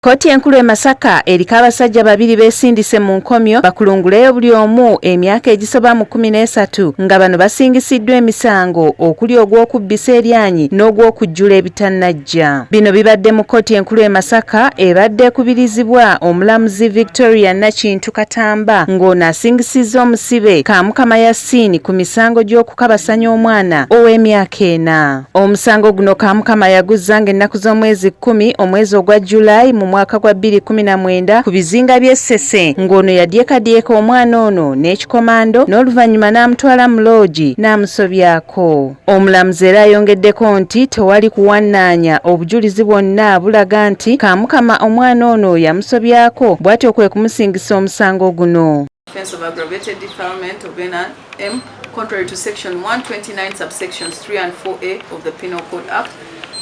Kooti enkulu e Masaka eriko abasajja babiri besindise mu nkomyo bakulunguleyo buli omu emyaka egisoba mu 13 nga bano basingisiddwa emisango okuli ogw'okubbisa Eryaanyi n'ogw'okujjula ebitannajja. Bino bibadde mu kooti enkulu e Masaka ebadde ekubirizibwa omulamuzi Victoria Nakintu Katamba ng'ono asingisizza omusibe Kamukama Yasin ku misango gy'okukabasanya omwana ow'emyaka 4. Omusango guno Kamukama yaguzza ng'ennaku z'omwezi 10 omwezi ogwa Julayi mu mwaka gwa 2019 ku bizinga by'Essese ng'ono yadyekadyeka omwana ono n'ekikomando n'oluvannyuma n'amutwala mu loogi n'amusobyako. Omulamuzi era ayongeddeko nti tewali kuwannaanya obujulizi bwonna bulaga nti Kamukama omwana ono yamusobyako bw'atyo kwe kumusingisa omusango guno. Offense of aggravated defilement of NRM contrary to section 129 subsections 3 and 4A of the Penal Code Act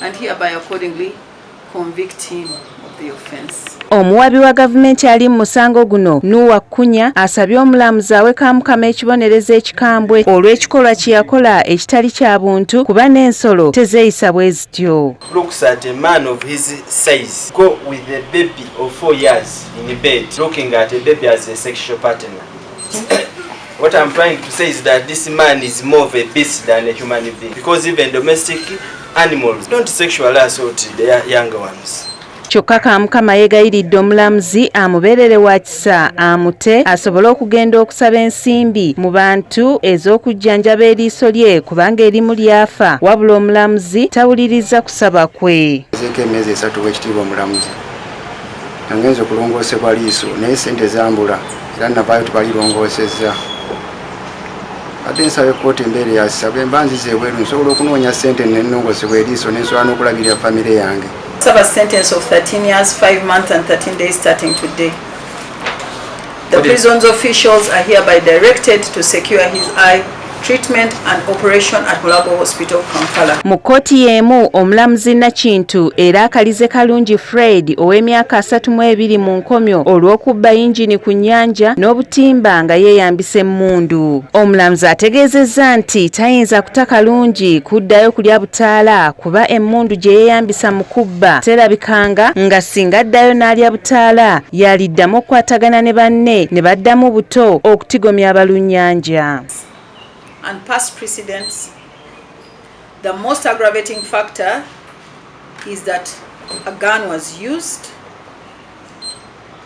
and hereby accordingly convict him of the offense. Omuwabi wa gavumenti ali mu musango guno Nuwa Kunya asabye omulamuzi awe Kamukama ekibonerezo ekikambwe olw'ekikolwa kye yakola ekitali kya buntu kuba n'ensolo tezeeyisa bwe zityo. Looks at a man of his size go with a baby of 4 years in bed looking at a baby as a sexual partner. What I'm trying to say is that this man is more of a beast than a human being because even domestic animals don't sexually assault their younger ones. Kyokka Kamukama yeegayiridde omulamuzi amubeerere wa kisa amute asobole okugenda okusaba ensimbi mu bantu ez'okujjanjaba eriiso lye kubanga erimu lyafa wabula omulamuzi tawuliriza kusaba kwe. Zeeko emyezi 3 w'ekitiibwa omulamuzi nangenza okulongoosebwa liiso naye sente zambula era navaayo tebalirongoosezza. Ate nsaba ekkooti embeera yasisa bwe mba nzize ebweru nsobola okunoonya ssente nennongoosebwa eriiso n'ensobola n'okulabirira famire yange. Serve a sentence of 13 years, 5 months and 13 days starting today. The prison's officials are hereby directed to secure his eye treatment and operation at Mulago Hospital, Kampala. Mu kooti y'emu omulamuzi Nakintu era Ekalize Kalungi Fred ow'emyaka 32 mu nkomyo olw'okubba yingini ku nnyanja n'obutimba nga yeeyambisa emmundu. Omulamuzi ategeezezza nti tayinza kuta Kalungi kuddayo kulya butaala kuba emmundu gye yeeyambisa mu kubba terabikanga nga singa addayo n'alya butaala yaliddamu okukwatagana ne banne ne baddamu buto okutigomya abalunnyanja. And past precedents, the most aggravating factor is that a gun was used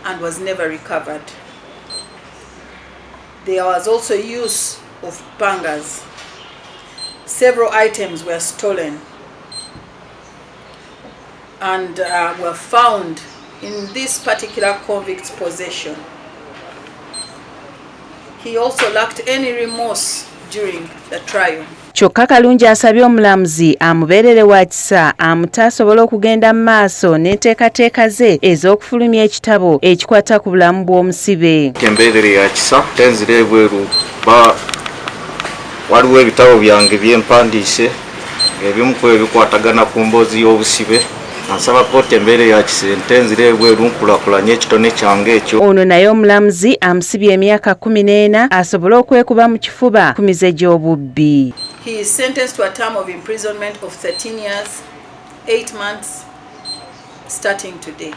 and was never recovered. There was also use of pangas. Several items were stolen and were found in this particular convict's possession. He also lacked any remorse during the trial. Kyokka Kalungi asabye omulamuzi amubeerere wa kisa amute asobole okugenda mu maaso n'enteekateeka ze ez'okufulumya ekitabo ekikwata ku bulamu bw'omusibe. Embeerere ya kisa tenzira ebweru waliwo ebitabo byange byempandiise ebimu ku ebikwatagana ku mboozi y'obusibe. Ansaba kooti embeere ya kisa ntenzira ebweru nkulakulanye ekitone kyange ekyo. Ono naye omulamuzi amusibye emyaka 14 asobole okwekuba mu kifuba ku mize gy'obubbi. He is sentenced to a term of imprisonment of 13 years, 8 months starting today.